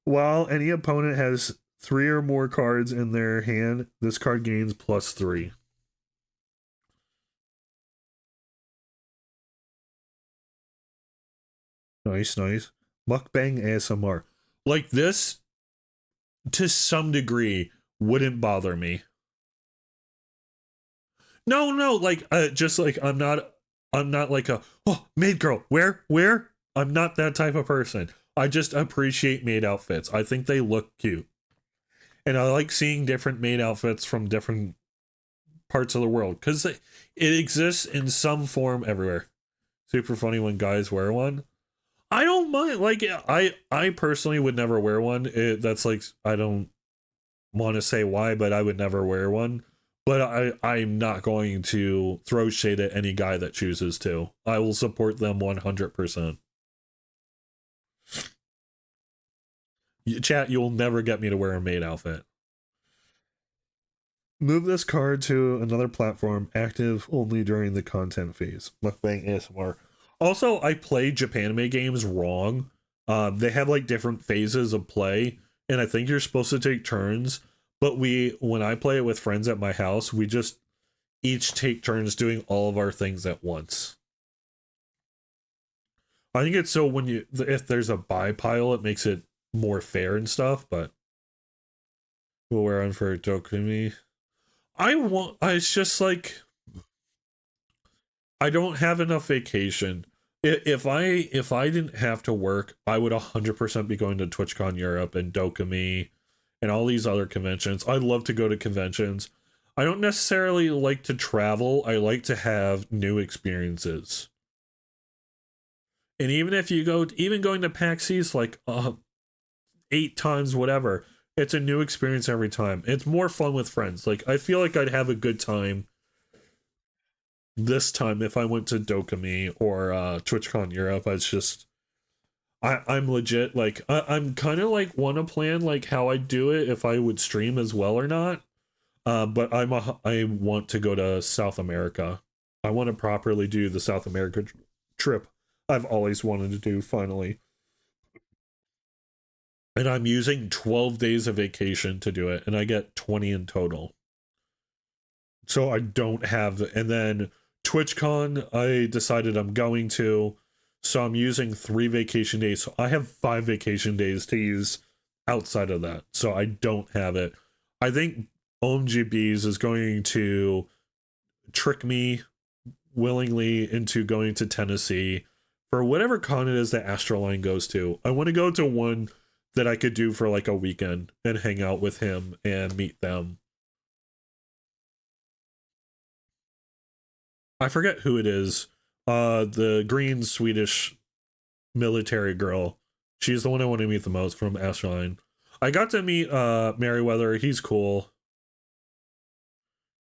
While any opponent has 3 or more cards in their hand, this card gains +3. Nice, nice. Mukbang ASMR. Like this, to some degree, wouldn't bother me. No, like just like I'm not like a oh maid girl. Where? I'm not that type of person. I just appreciate maid outfits. I think they look cute. And I like seeing different maid outfits from different parts of the world because it exists in some form everywhere. Super funny when guys wear one. I don't mind. Like I personally would never wear one. That's like I don't want to say why, but I would never wear one. But I'm not going to throw shade at any guy that chooses to. I will support them 100%. Chat, you'll never get me to wear a maid outfit. Move this card to another platform, active only during the content phase. Mukbang ASMR. Also, I play Japanime games wrong. They have like different phases of play, and I think you're supposed to take turns. But when I play it with friends at my house, we just each take turns doing all of our things at once. I think it's so if there's a buy pile, it makes it more fair and stuff. But we'll wear on for Dokumi. It's just like I don't have enough vacation. If I didn't have to work, I would 100% be going to TwitchCon Europe and Dokumi and all these other conventions. I love to go to conventions. I don't necessarily like to travel. I like to have new experiences. And even if you even going to PAX East like 8 times, whatever, it's a new experience every time. It's more fun with friends. Like I feel like I'd have a good time this time if I went to Dokumi or TwitchCon Europe. It's just I'm legit like I'm kind of like want to plan like how I'd do it if I would stream as well or not. But I want to go to South America. I want to properly do the South America trip I've always wanted to do finally. And I'm using 12 days of vacation to do it, and I get 20 in total. So I don't have and then TwitchCon I decided I'm going to, so I'm using 3 vacation days. So I have 5 vacation days to use outside of that. So I don't have it. I think OMGBs is going to trick me willingly into going to Tennessee for whatever con it is that Astroline goes to. I want to go to one that I could do for like a weekend and hang out with him and meet them. I forget who it is. The green Swedish military girl. She's the one I want to meet the most from Astroline. I got to meet Merriweather. He's cool.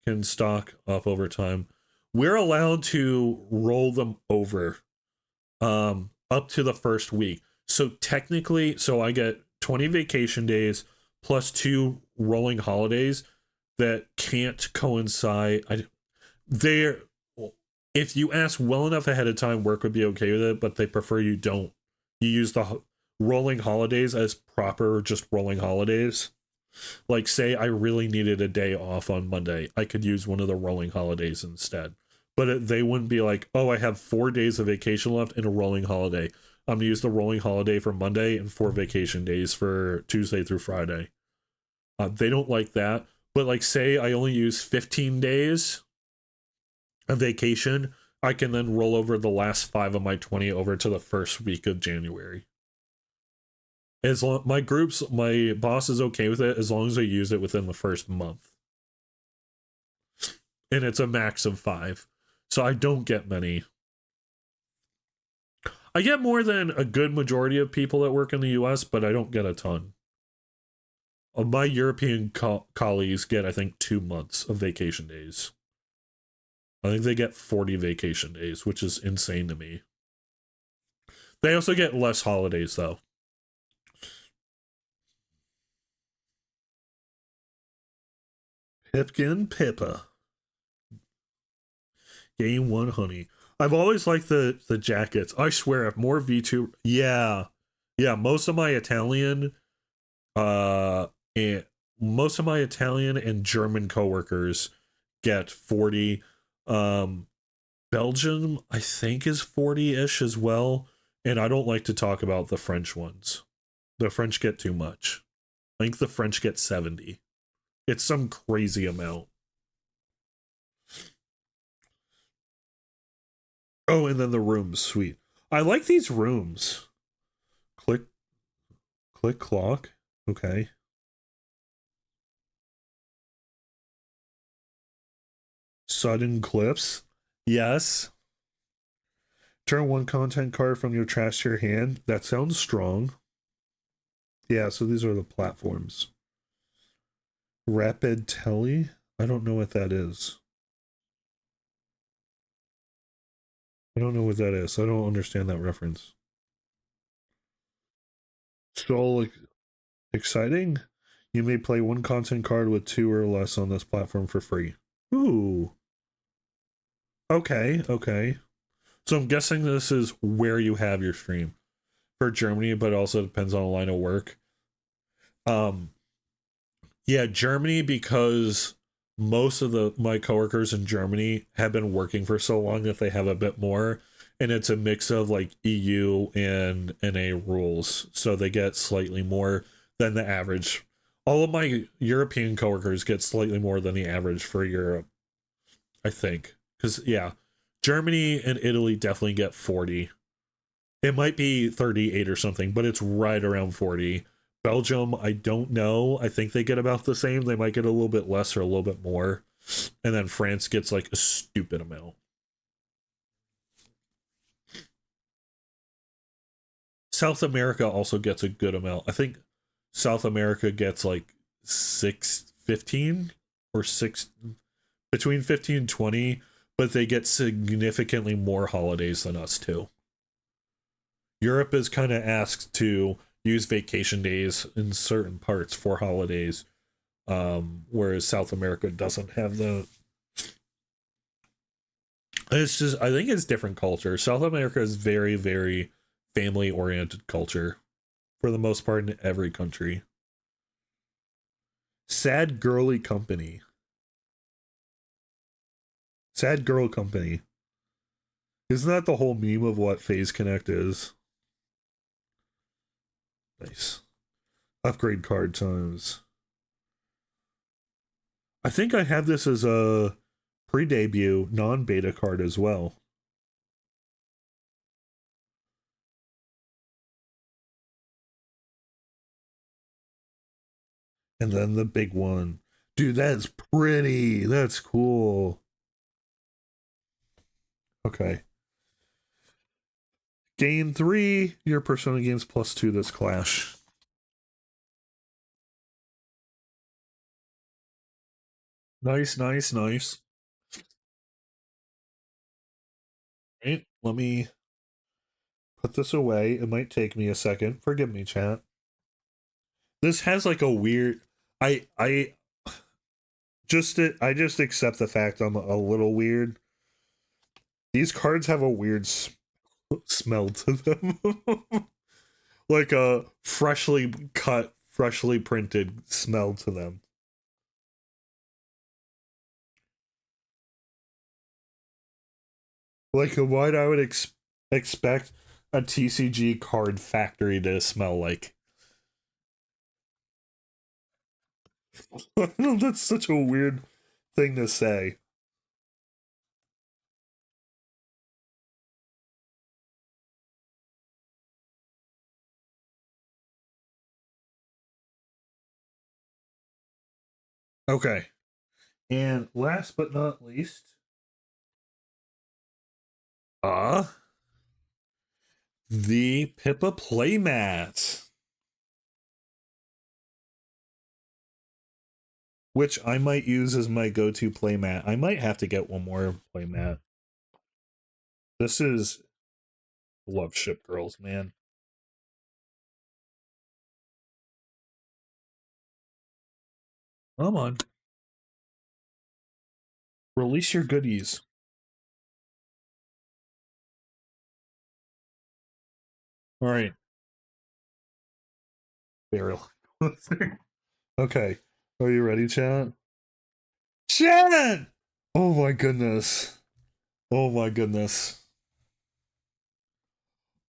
Can stock up over time. We're allowed to roll them over up to the first week. So technically, I get 20 vacation days plus 2 rolling holidays that can't coincide. If you ask well enough ahead of time, work would be okay with it, but they prefer you don't. You use the rolling holidays as proper, just rolling holidays. Like, say I really needed a day off on Monday, I could use one of the rolling holidays instead. But they wouldn't be like, oh, I have 4 days of vacation left in a rolling holiday. I'm gonna use the rolling holiday for Monday and 4 vacation days for Tuesday through Friday. They don't like that. But like, say I only use 15 days of vacation, I can then roll over the last 5 of my 20 over to the first week of January. As long my boss is okay with it as long as I use it within the first month. And it's a max of 5. So I don't get many. I get more than a good majority of people that work in the US, but I don't get a ton. My European colleagues get, I think, 2 months of vacation days. I think they get 40 vacation days, which is insane to me. They also get less holidays, though. Pipkin Pippa. Game 1 honey. I've always liked the jackets. I swear, if more V2... Yeah. Yeah, most of my Italian... most of my Italian and German coworkers get 40. Belgium, I think, is 40-ish as well. And I don't like to talk about the French ones. The French get too much. I think the French get 70. It's some crazy amount. Oh, and then the rooms, sweet. I like these rooms. Click, click clock. Okay. Sudden clips. Yes. Turn one content card from your trash to your hand. That sounds strong. Yeah, so these are the platforms. Rapid Telly? I don't know what that is. I don't know what that is. I don't understand that reference. So exciting? You may play one content card with two or less on this platform for free. Ooh. Okay, okay. So I'm guessing this is where you have your stream for Germany, but it also depends on a line of work. Um, yeah, Germany, because most of my coworkers in Germany have been working for so long that they have a bit more, and it's a mix of like EU and NA rules, so they get slightly more than the average. All of my European coworkers get slightly more than the average for Europe, I think, because yeah, Germany and Italy definitely get 40. It might be 38 or something, but it's right around 40. Belgium, I don't know. I think they get about the same. They might get a little bit less or a little bit more. And then France gets like a stupid amount. South America also gets a good amount. I think South America gets like 615 or 6 between 15 and 20, but they get significantly more holidays than us too. Europe is kind of asked to use vacation days in certain parts for holidays, whereas South America doesn't have the. It's just I think it's different culture. South America is very very family oriented culture for the most part in every country. Sad girly company. Sad girl company. Isn't that the whole meme of what Phase Connect is? Nice. Upgrade card times. I think I have this as a pre-debut non-beta card as well. And then the big one. Dude, that's pretty. That's cool. Okay. Gain 3. Your persona gains +2 this clash. Nice, nice, nice. Right, let me put this away. It might take me a second. Forgive me, chat. This has like a weird. I just accept the fact I'm a little weird. These cards have a weird smell to them. Like a freshly cut, freshly printed smell to them. Like what I would expect a TCG card factory to smell like. That's such a weird thing to say. Okay. And last but not least, uh the Pippa playmat, which I might use as my go-to playmat. I might have to get one more playmat. This is love ship girls, man. Come on. Release your goodies. All right. Barrel. Okay. Are you ready, chat? Chat! Oh my goodness. Oh my goodness.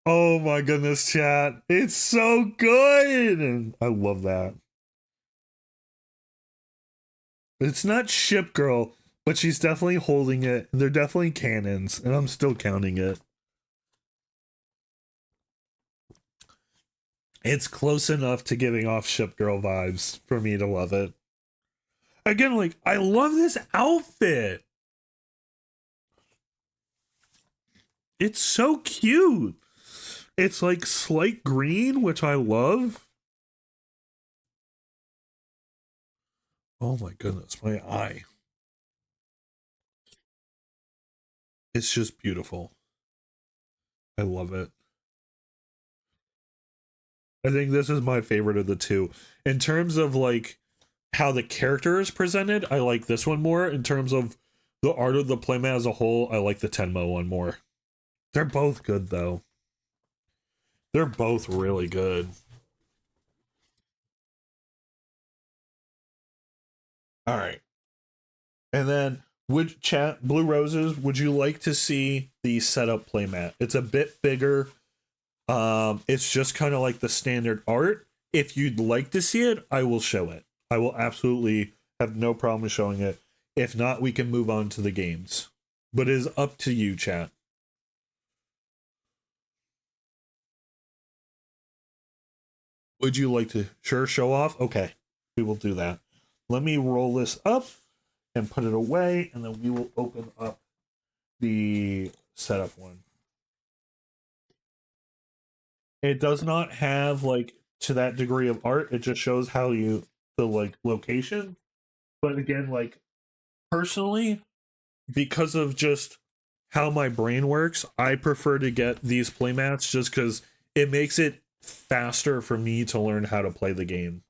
Oh my goodness, chat. It's so good. I love that. It's not Ship Girl, But she's definitely holding it. They're definitely cannons, and I'm still counting it. It's close enough to giving off ship girl vibes for me to love it. Again, like, I love this outfit. It's so cute. It's like slight green, which I love. Oh my goodness, my eye. It's just beautiful. I love it. I think this is my favorite of the two. In terms of like how the character is presented, I like this one more. In terms of the art of the playmat as a whole, I like the Tenmo one more. They're both good though. They're both really good. All right. And then would chat Blue Roses, would you like to see the setup playmat? It's a bit bigger. It's just kind of like the standard art. If you'd like to see it, I will show it. I will absolutely have no problem showing it. If not, we can move on to the games. But it is up to you, chat. Would you like to sure show off? Okay, we will do that. Let me roll this up and put it away, and then we will open up the setup one. It does not have like to that degree of art. It just shows how you the like location. But again, like personally, because of just how my brain works, I prefer to get these playmats just because it makes it faster for me to learn how to play the game.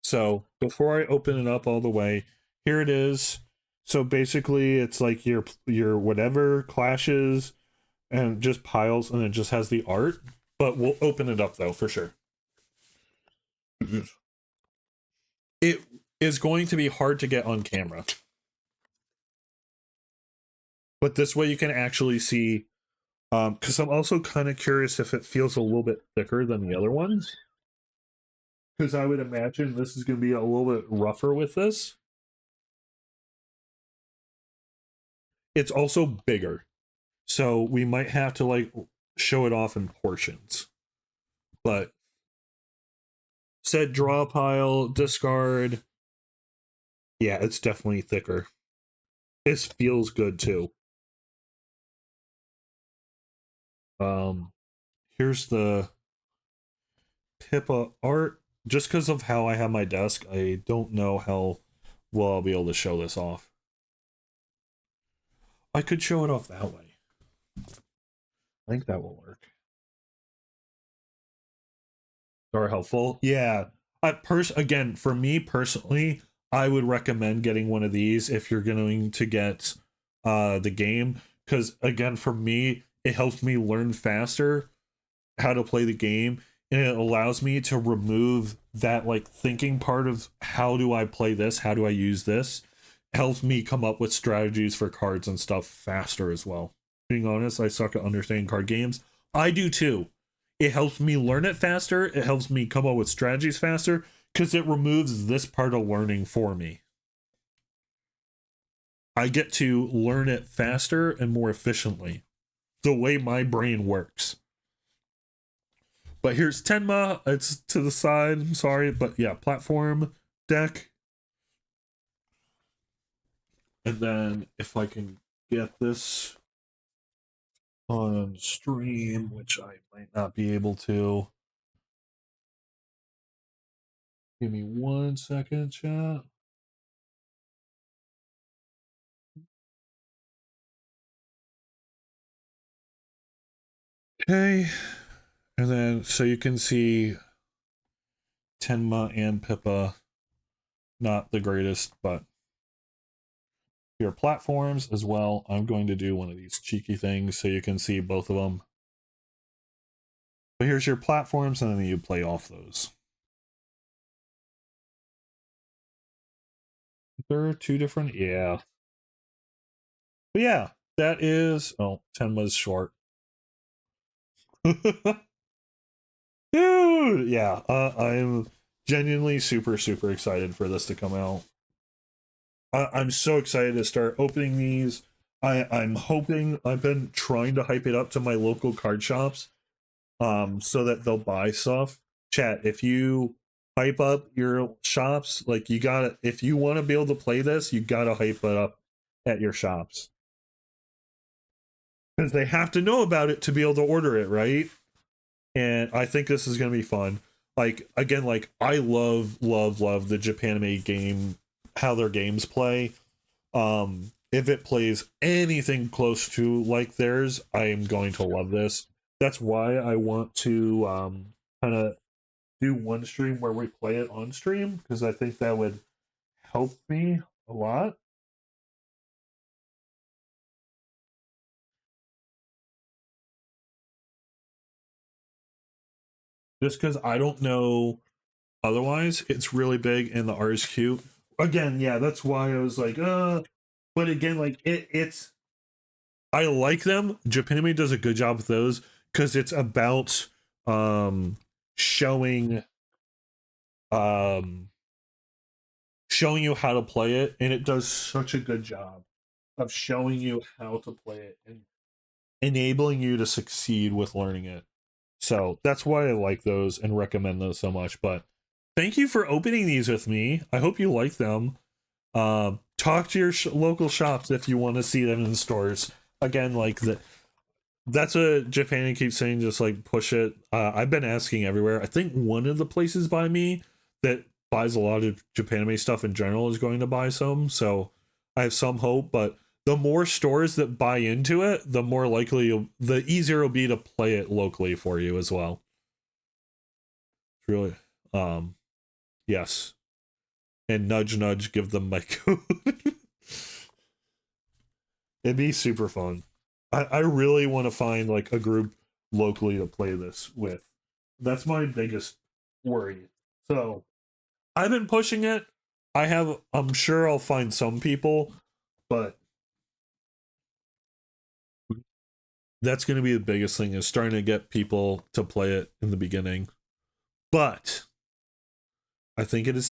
So before I open it up all the way, here it is. So basically, it's like your whatever clashes and just piles, and it just has the art. But we'll open it up though for sure. It is going to be hard to get on camera, but this way you can actually see. Because I'm also kind of curious if it feels a little bit thicker than the other ones. Because I would imagine this is going to be a little bit rougher with this. It's also bigger, so we might have to like show it off in portions. But said draw pile, discard. Yeah, it's definitely thicker. This feels good too. Um, here's the Pippa art. Just because of how I have my desk, I don't know how well I'll be able to show this off. I could show it off that way. I think that will work. Are helpful. Yeah. Again, for me personally, I would recommend getting one of these if you're going to get the game. Because again, for me, it helps me learn faster how to play the game, and it allows me to remove that like thinking part of how do I play this, how do I use this. It helps me come up with strategies for cards and stuff faster as well. Being honest, I suck at understanding card games. I do too. It helps me learn it faster. It helps me come up with strategies faster because it removes this part of learning for me. I get to learn it faster and more efficiently, the way my brain works. But here's Tenma. It's to the side. I'm sorry, but yeah, platform deck. And then if I can get this on stream, which I might not be able to. Give me 1 second, chat. Okay. And then so you can see Tenma and Pippa. Not the greatest, but your platforms as well. I'm going to do one of these cheeky things so you can see both of them. But here's your platforms, and then you play off those. There are two different, yeah. But yeah, that is, oh, Tenma's short. Dude, yeah, I'm genuinely super, super excited for this to come out. I'm so excited to start opening these. I'm hoping I've been trying to hype it up to my local card shops, so that they'll buy stuff. Chat, if you hype up your shops, like you gotta, if you want to be able to play this, you gotta hype it up at your shops because they have to know about it to be able to order it, right? And I think this is gonna be fun. Like again, like I love, love, love the Japanime game, how their games play. If it plays anything close to like theirs, I am going to love this. That's why I want to kind of do one stream where we play it on stream because I think that would help me a lot. Just because I don't know otherwise, it's really big and the art is cute. Again, yeah, that's why I was like, but again, like it's I like them. Japanime does a good job with those because it's about showing um showing you how to play it, and it does such a good job of showing you how to play it and enabling you to succeed with learning it. So that's why I like those and recommend those so much. But thank you for opening these with me. I hope you like them. Talk to your local shops if you want to see them in stores. Again, like that's what Japan keeps saying. Just like push it. I've been asking everywhere. I think one of the places by me that buys a lot of Japanime stuff in general is going to buy some. So I have some hope. But the more stores that buy into it, the more likely, the easier it'll be to play it locally for you as well. It's really, yes. And nudge, nudge, give them my code. It'd be super fun. I really want to find like a group locally to play this with. That's my biggest worry. So I've been pushing it. I'm sure I'll find some people, but that's going to be the biggest thing is starting to get people to play it in the beginning. But I think it is